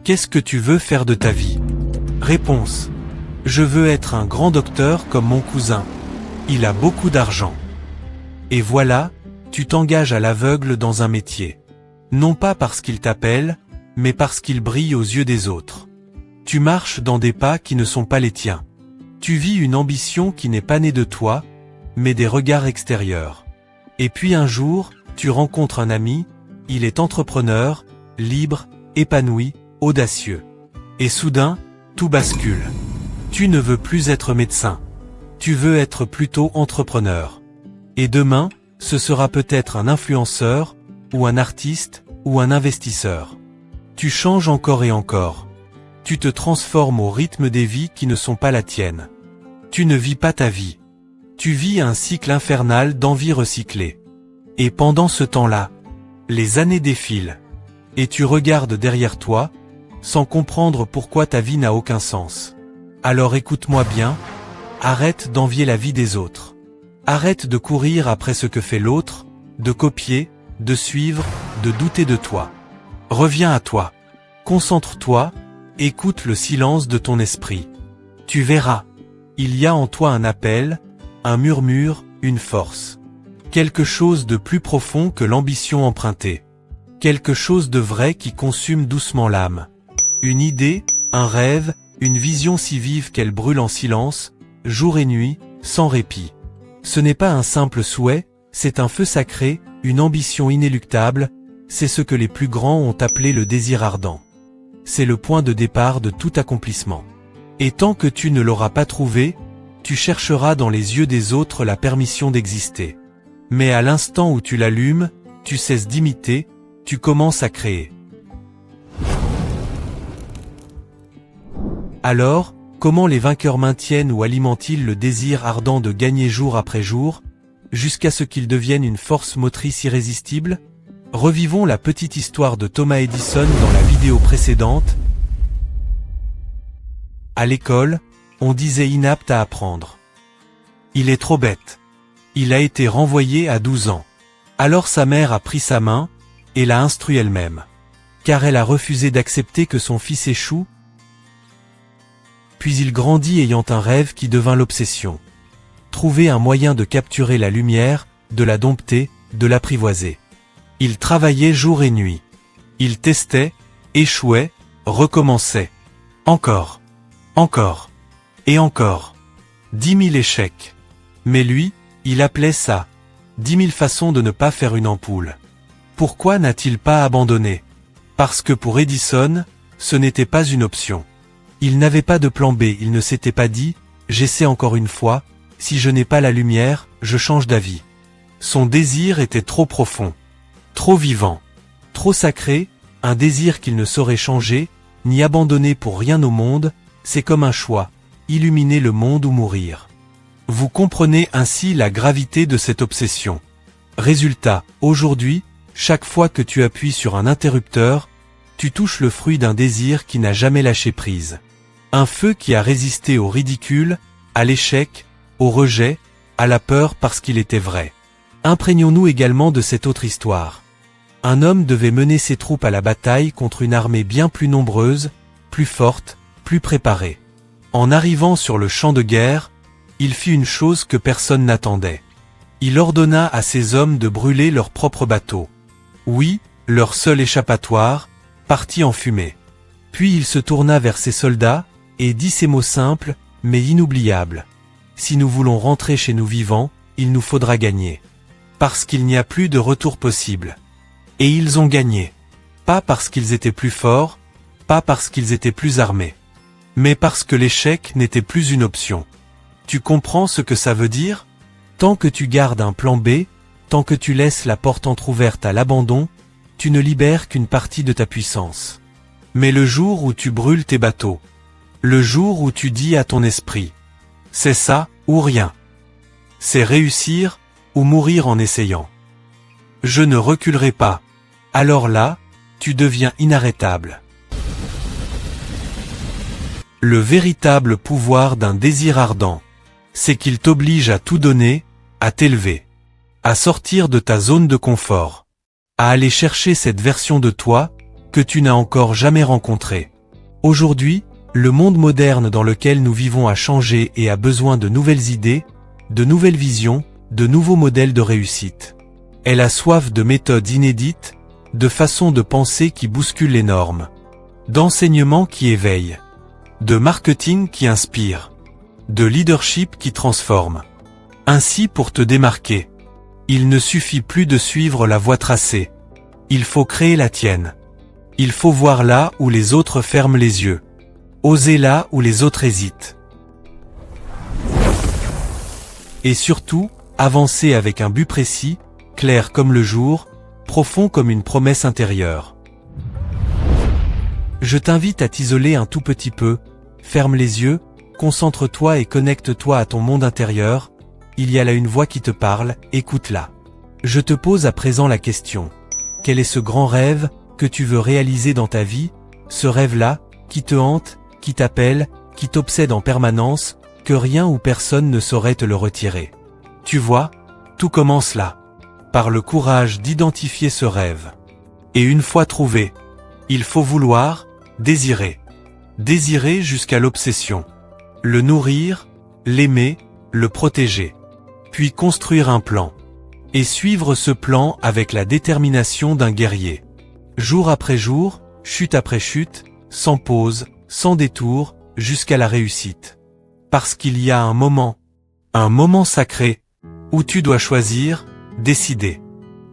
Qu'est-ce que tu veux faire de ta vie? Réponse. Je veux être un grand docteur comme mon cousin. Il a beaucoup d'argent. Et voilà, tu t'engages à l'aveugle dans un métier. Non pas parce qu'il t'appelle, mais parce qu'il brille aux yeux des autres. Tu marches dans des pas qui ne sont pas les tiens. Tu vis une ambition qui n'est pas née de toi, mais des regards extérieurs. Et puis un jour, tu rencontres un ami, il est entrepreneur, libre, épanoui, audacieux. Et soudain, tout bascule. Tu ne veux plus être médecin. Tu veux être plutôt entrepreneur. Et demain, ce sera peut-être un influenceur, ou un artiste, ou un investisseur. Tu changes encore et encore. Tu te transformes au rythme des vies qui ne sont pas la tienne. Tu ne vis pas ta vie. Tu vis un cycle infernal d'envie recyclée. Et pendant ce temps-là, les années défilent. Et tu regardes derrière toi, sans comprendre pourquoi ta vie n'a aucun sens. Alors écoute-moi bien, arrête d'envier la vie des autres. Arrête de courir après ce que fait l'autre, de copier, de suivre, de douter de toi. Reviens à toi. Concentre-toi, écoute le silence de ton esprit. Tu verras. Il y a en toi un appel, un murmure, une force. Quelque chose de plus profond que l'ambition empruntée. Quelque chose de vrai qui consume doucement l'âme. Une idée, un rêve, une vision si vive qu'elle brûle en silence, jour et nuit, sans répit. Ce n'est pas un simple souhait, c'est un feu sacré, une ambition inéluctable, c'est ce que les plus grands ont appelé le désir ardent. C'est le point de départ de tout accomplissement. Et tant que tu ne l'auras pas trouvé, tu chercheras dans les yeux des autres la permission d'exister. Mais à l'instant où tu l'allumes, tu cesses d'imiter, tu commences à créer. Alors, comment les vainqueurs maintiennent ou alimentent-ils le désir ardent de gagner jour après jour, jusqu'à ce qu'il devienne une force motrice irrésistible? Revivons la petite histoire de Thomas Edison dans la vidéo précédente. À l'école, on disait inapte à apprendre. Il est trop bête. Il a été renvoyé à 12 ans. Alors sa mère a pris sa main, et l'a instruit elle-même. Car elle a refusé d'accepter que son fils échoue. Puis il grandit ayant un rêve qui devint l'obsession. Trouver un moyen de capturer la lumière, de la dompter, de l'apprivoiser. Il travaillait jour et nuit. Il testait, échouait, recommençait. Encore. Encore. Et encore. 10 000 échecs. Mais lui, il appelait ça 10 000 façons de ne pas faire une ampoule. Pourquoi n'a-t-il pas abandonné? Parce que pour Edison, ce n'était pas une option. Il n'avait pas de plan B, il ne s'était pas dit « j'essaie encore une fois, si je n'ai pas la lumière, je change d'avis ». Son désir était trop profond, trop vivant, trop sacré, un désir qu'il ne saurait changer, ni abandonner pour rien au monde. C'est comme un choix, illuminer le monde ou mourir. Vous comprenez ainsi la gravité de cette obsession. Résultat, aujourd'hui, chaque fois que tu appuies sur un interrupteur, tu touches le fruit d'un désir qui n'a jamais lâché prise. Un feu qui a résisté au ridicule, à l'échec, au rejet, à la peur parce qu'il était vrai. Imprégnons-nous également de cette autre histoire. Un homme devait mener ses troupes à la bataille contre une armée bien plus nombreuse, plus forte, plus préparé. En arrivant sur le champ de guerre, il fit une chose que personne n'attendait. Il ordonna à ses hommes de brûler leur propre bateau. Oui, leur seul échappatoire, parti en fumée. Puis il se tourna vers ses soldats, et dit ces mots simples, mais inoubliables. Si nous voulons rentrer chez nous vivants, il nous faudra gagner. Parce qu'il n'y a plus de retour possible. Et ils ont gagné. Pas parce qu'ils étaient plus forts, pas parce qu'ils étaient plus armés. Mais parce que l'échec n'était plus une option. Tu comprends ce que ça veut dire? Tant que tu gardes un plan B, tant que tu laisses la porte entrouverte à l'abandon, tu ne libères qu'une partie de ta puissance. Mais le jour où tu brûles tes bateaux, le jour où tu dis à ton esprit, c'est ça, ou rien. C'est réussir, ou mourir en essayant. Je ne reculerai pas. Alors là, tu deviens inarrêtable. Le véritable pouvoir d'un désir ardent, c'est qu'il t'oblige à tout donner, à t'élever, à sortir de ta zone de confort, à aller chercher cette version de toi, que tu n'as encore jamais rencontré. Aujourd'hui, le monde moderne dans lequel nous vivons a changé et a besoin de nouvelles idées, de nouvelles visions, de nouveaux modèles de réussite. Elle a soif de méthodes inédites, de façons de penser qui bousculent les normes, d'enseignements qui éveillent, de marketing qui inspire, de leadership qui transforme. Ainsi, pour te démarquer, il ne suffit plus de suivre la voie tracée. Il faut créer la tienne. Il faut voir là où les autres ferment les yeux. Oser là où les autres hésitent. Et surtout, avancer avec un but précis, clair comme le jour, profond comme une promesse intérieure. Je t'invite à t'isoler un tout petit peu, ferme les yeux, concentre-toi et connecte-toi à ton monde intérieur. Il y a là une voix qui te parle, écoute-la. Je te pose à présent la question. Quel est ce grand rêve que tu veux réaliser dans ta vie, ce rêve-là, qui te hante, qui t'appelle, qui t'obsède en permanence, que rien ou personne ne saurait te le retirer. Tu vois, tout commence là, par le courage d'identifier ce rêve. Et une fois trouvé, il faut vouloir, désirer. Désirer jusqu'à l'obsession. Le nourrir, l'aimer, le protéger. Puis construire un plan. Et suivre ce plan avec la détermination d'un guerrier. Jour après jour, chute après chute, sans pause, sans détour, jusqu'à la réussite. Parce qu'il y a un moment sacré, où tu dois choisir, décider.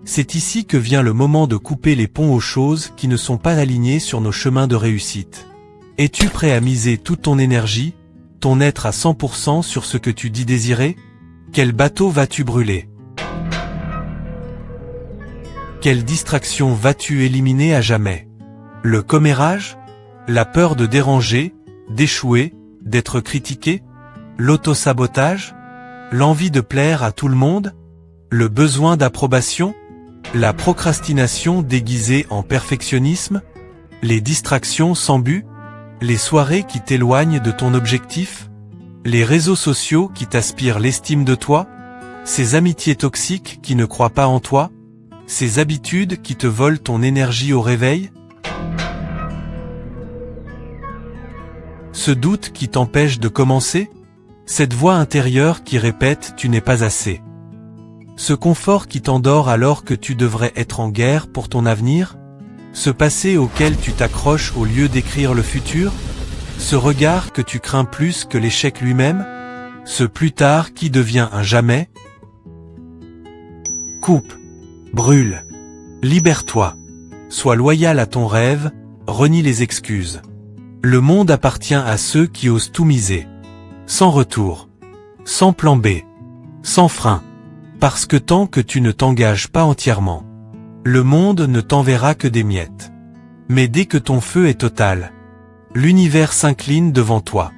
C'est ici que vient le moment de couper les ponts aux choses qui ne sont pas alignées sur nos chemins de réussite. Es-tu prêt à miser toute ton énergie, ton être à 100% sur ce que tu dis désirer? Quel bateau vas-tu brûler? Quelle distraction vas-tu éliminer à jamais? Le commérage? La peur de déranger, d'échouer, d'être critiqué? L'autosabotage? L'envie de plaire à tout le monde? Le besoin d'approbation? La procrastination déguisée en perfectionnisme? Les distractions sans but? Les soirées qui t'éloignent de ton objectif? Les réseaux sociaux qui t'aspirent l'estime de toi? Ces amitiés toxiques qui ne croient pas en toi? Ces habitudes qui te volent ton énergie au réveil? Ce doute qui t'empêche de commencer? Cette voix intérieure qui répète « tu n'es pas assez ». Ce confort qui t'endort alors que tu devrais être en guerre pour ton avenir? Ce passé auquel tu t'accroches au lieu d'écrire le futur? Ce regard que tu crains plus que l'échec lui-même? Ce plus tard qui devient un jamais? Coupe, brûle, libère-toi, sois loyal à ton rêve, renie les excuses. Le monde appartient à ceux qui osent tout miser. Sans retour, sans plan B, sans frein. Parce que tant que tu ne t'engages pas entièrement, le monde ne t'enverra que des miettes. Mais dès que ton feu est total, l'univers s'incline devant toi.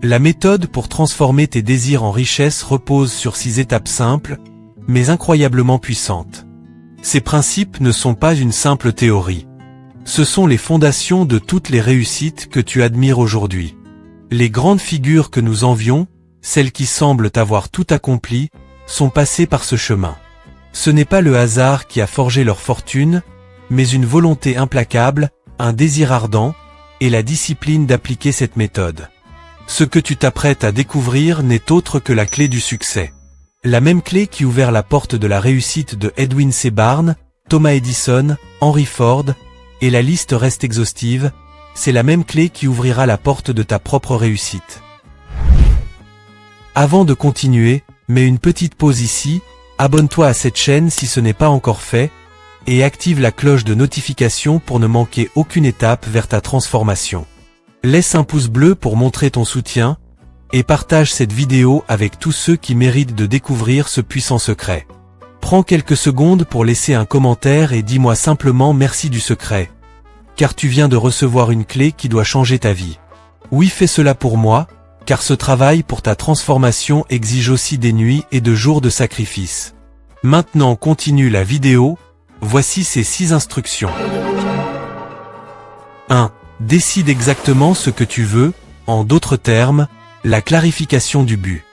La méthode pour transformer tes désirs en richesse repose sur 6 étapes simples, mais incroyablement puissantes. Ces principes ne sont pas une simple théorie. Ce sont les fondations de toutes les réussites que tu admires aujourd'hui. Les grandes figures que nous envions, celles qui semblent avoir tout accompli, sont passées par ce chemin. Ce n'est pas le hasard qui a forgé leur fortune, mais une volonté implacable, un désir ardent, et la discipline d'appliquer cette méthode. Ce que tu t'apprêtes à découvrir n'est autre que la clé du succès. La même clé qui ouvert la porte de la réussite de Edwin C. Barnes, Thomas Edison, Henry Ford, et la liste reste exhaustive, c'est la même clé qui ouvrira la porte de ta propre réussite. Avant de continuer, mets une petite pause ici, abonne-toi à cette chaîne si ce n'est pas encore fait, et active la cloche de notification pour ne manquer aucune étape vers ta transformation. Laisse un pouce bleu pour montrer ton soutien, et partage cette vidéo avec tous ceux qui méritent de découvrir ce puissant secret. Prends quelques secondes pour laisser un commentaire et dis-moi simplement merci du secret, car tu viens de recevoir une clé qui doit changer ta vie. Oui, fais cela pour moi, car ce travail pour ta transformation exige aussi des nuits et de jours de sacrifice. Maintenant continue la vidéo, voici ces 6 instructions. 1. Décide exactement ce que tu veux, en d'autres termes, la clarification du but.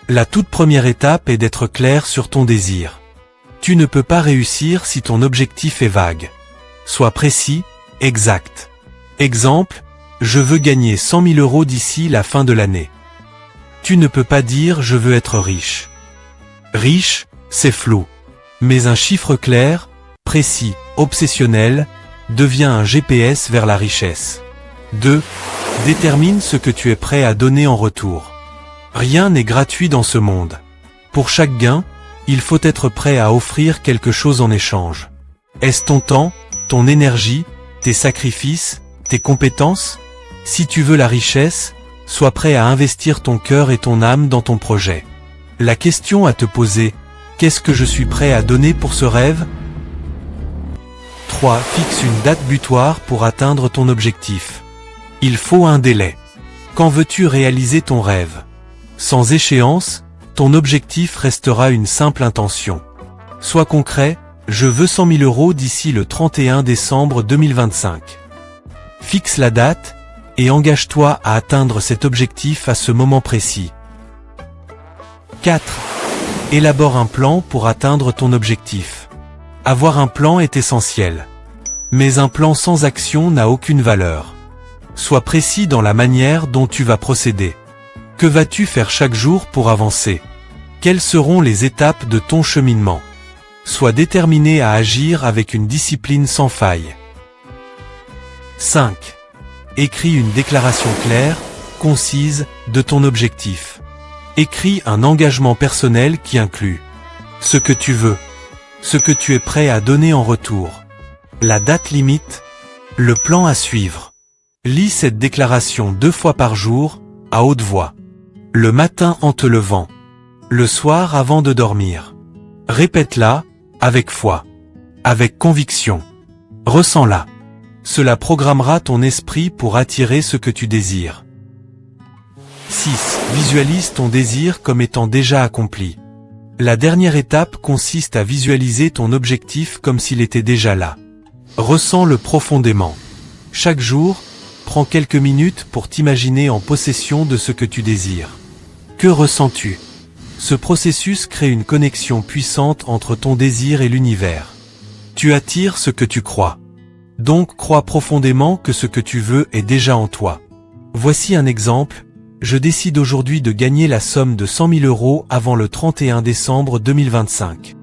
La toute première étape est d'être clair sur ton désir. Tu ne peux pas réussir si ton objectif est vague. Sois précis, exact. Exemple, je veux gagner 100 000 € d'ici la fin de l'année. Tu ne peux pas dire je veux être riche. Riche, c'est flou. Mais un chiffre clair, précis, obsessionnel, devient un GPS vers la richesse. 2. Détermine ce que tu es prêt à donner en retour. Rien n'est gratuit dans ce monde. Pour chaque gain, il faut être prêt à offrir quelque chose en échange. Est-ce ton temps, ton énergie, tes sacrifices, tes compétences? Si tu veux la richesse, sois prêt à investir ton cœur et ton âme dans ton projet. La question à te poser, qu'est-ce que je suis prêt à donner pour ce rêve? 3. Fixe une date butoir pour atteindre ton objectif. Il faut un délai. Quand veux-tu réaliser ton rêve? Sans échéance, ton objectif restera une simple intention. Sois concret, je veux 100 000 € d'ici le 31 décembre 2025. Fixe la date, et engage-toi à atteindre cet objectif à ce moment précis. 4. Élabore un plan pour atteindre ton objectif. Avoir un plan est essentiel. Mais un plan sans action n'a aucune valeur. Sois précis dans la manière dont tu vas procéder. Que vas-tu faire chaque jour pour avancer? Quelles seront les étapes de ton cheminement? Sois déterminé à agir avec une discipline sans faille. 5. Écris une déclaration claire, concise, de ton objectif. Écris un engagement personnel qui inclut ce que tu veux, ce que tu es prêt à donner en retour, la date limite, le plan à suivre. Lis cette déclaration 2 fois par jour, à haute voix. Le matin en te levant. Le soir avant de dormir. Répète-la, avec foi. Avec conviction. Ressens-la. Cela programmera ton esprit pour attirer ce que tu désires. 6. Visualise ton désir comme étant déjà accompli. La dernière étape consiste à visualiser ton objectif comme s'il était déjà là. Ressens-le profondément. Chaque jour, prends quelques minutes pour t'imaginer en possession de ce que tu désires. Que ressens-tu? Ce processus crée une connexion puissante entre ton désir et l'univers. Tu attires ce que tu crois. Donc crois profondément que ce que tu veux est déjà en toi. Voici un exemple. Je décide aujourd'hui de gagner la somme de 100 000 € avant le 31 décembre 2025.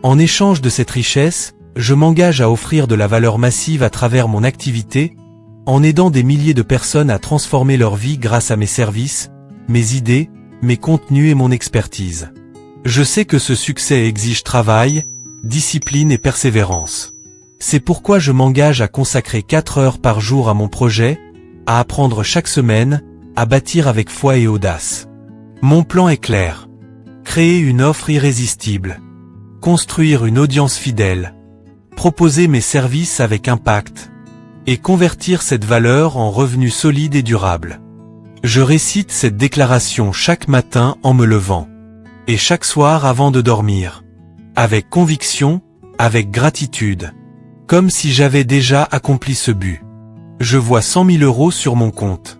En échange de cette richesse, je m'engage à offrir de la valeur massive à travers mon activité, en aidant des milliers de personnes à transformer leur vie grâce à mes services, mes idées, mes contenus et mon expertise. Je sais que ce succès exige travail, discipline et persévérance. C'est pourquoi je m'engage à consacrer 4 heures par jour à mon projet, à apprendre chaque semaine, à bâtir avec foi et audace. Mon plan est clair. Créer une offre irrésistible. Construire une audience fidèle. Proposer mes services avec impact. Et convertir cette valeur en revenus solides et durables. Je récite cette déclaration chaque matin en me levant. Et chaque soir avant de dormir. Avec conviction, avec gratitude. Comme si j'avais déjà accompli ce but. Je vois 100 000 € sur mon compte.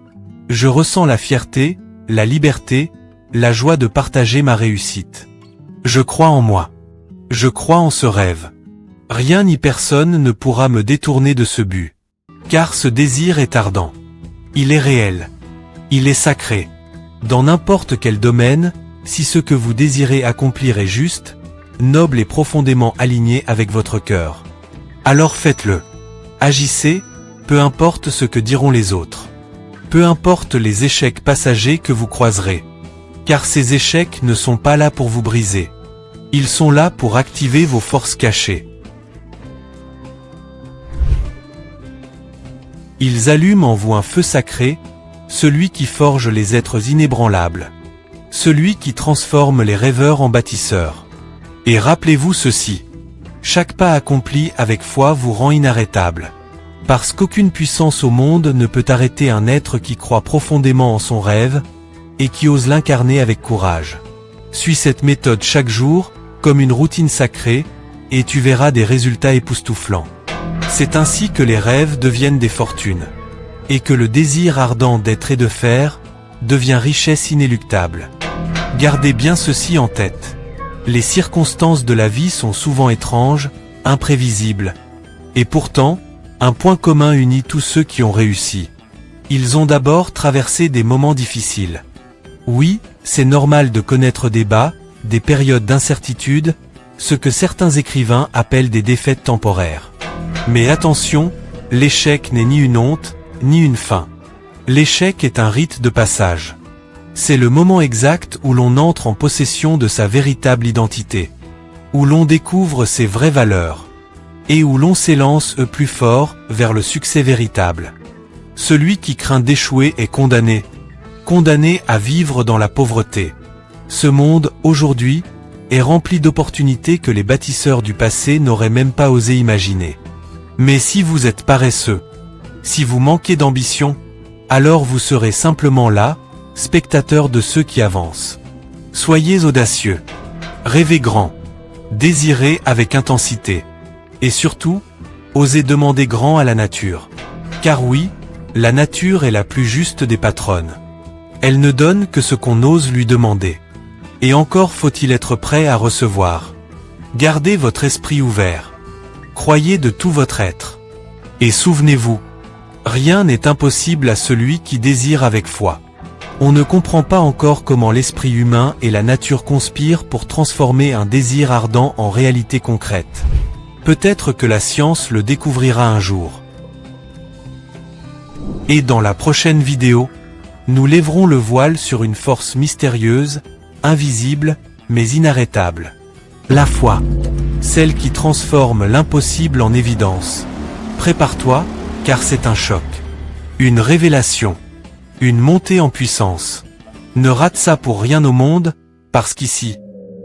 Je ressens la fierté, la liberté, la joie de partager ma réussite. Je crois en moi. Je crois en ce rêve. Rien ni personne ne pourra me détourner de ce but. Car ce désir est ardent. Il est réel. Il est sacré. Dans n'importe quel domaine, si ce que vous désirez accomplir est juste, noble et profondément aligné avec votre cœur. Alors faites-le. Agissez, peu importe ce que diront les autres. Peu importe les échecs passagers que vous croiserez. Car ces échecs ne sont pas là pour vous briser. Ils sont là pour activer vos forces cachées. Ils allument en vous un feu sacré, celui qui forge les êtres inébranlables. Celui qui transforme les rêveurs en bâtisseurs. Et rappelez-vous ceci. Chaque pas accompli avec foi vous rend inarrêtable. Parce qu'aucune puissance au monde ne peut arrêter un être qui croit profondément en son rêve, et qui ose l'incarner avec courage. Suis cette méthode chaque jour, comme une routine sacrée, et tu verras des résultats époustouflants. C'est ainsi que les rêves deviennent des fortunes. Et que le désir ardent d'être et de faire, devient richesse inéluctable. Gardez bien ceci en tête. Les circonstances de la vie sont souvent étranges, imprévisible. Et pourtant, un point commun unit tous ceux qui ont réussi. Ils ont d'abord traversé des moments difficiles. Oui, c'est normal de connaître des bas, des périodes d'incertitude, ce que certains écrivains appellent des défaites temporaires. Mais attention, l'échec n'est ni une honte, ni une fin. L'échec est un rite de passage. C'est le moment exact où l'on entre en possession de sa véritable identité, où l'on découvre ses vraies valeurs, et où l'on s'élance plus fort vers le succès véritable. Celui qui craint d'échouer est condamné à vivre dans la pauvreté. Ce monde, aujourd'hui, est rempli d'opportunités que les bâtisseurs du passé n'auraient même pas osé imaginer. Mais si vous êtes paresseux, si vous manquez d'ambition, alors vous serez simplement là, spectateur de ceux qui avancent. Soyez audacieux, rêvez grand, désirez avec intensité, et surtout, osez demander grand à la nature. Car oui, la nature est la plus juste des patronnes. Elle ne donne que ce qu'on ose lui demander. Et encore faut-il être prêt à recevoir. Gardez votre esprit ouvert. Croyez de tout votre être. Et souvenez-vous, rien n'est impossible à celui qui désire avec foi. On ne comprend pas encore comment l'esprit humain et la nature conspirent pour transformer un désir ardent en réalité concrète. Peut-être que la science le découvrira un jour. Et dans la prochaine vidéo, nous lèverons le voile sur une force mystérieuse, invisible, mais inarrêtable. La foi. Celle qui transforme l'impossible en évidence. Prépare-toi, car c'est un choc. Une révélation. Une montée en puissance. Ne rate ça pour rien au monde, parce qu'ici,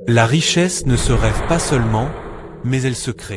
la richesse ne se rêve pas seulement, mais elle se crée.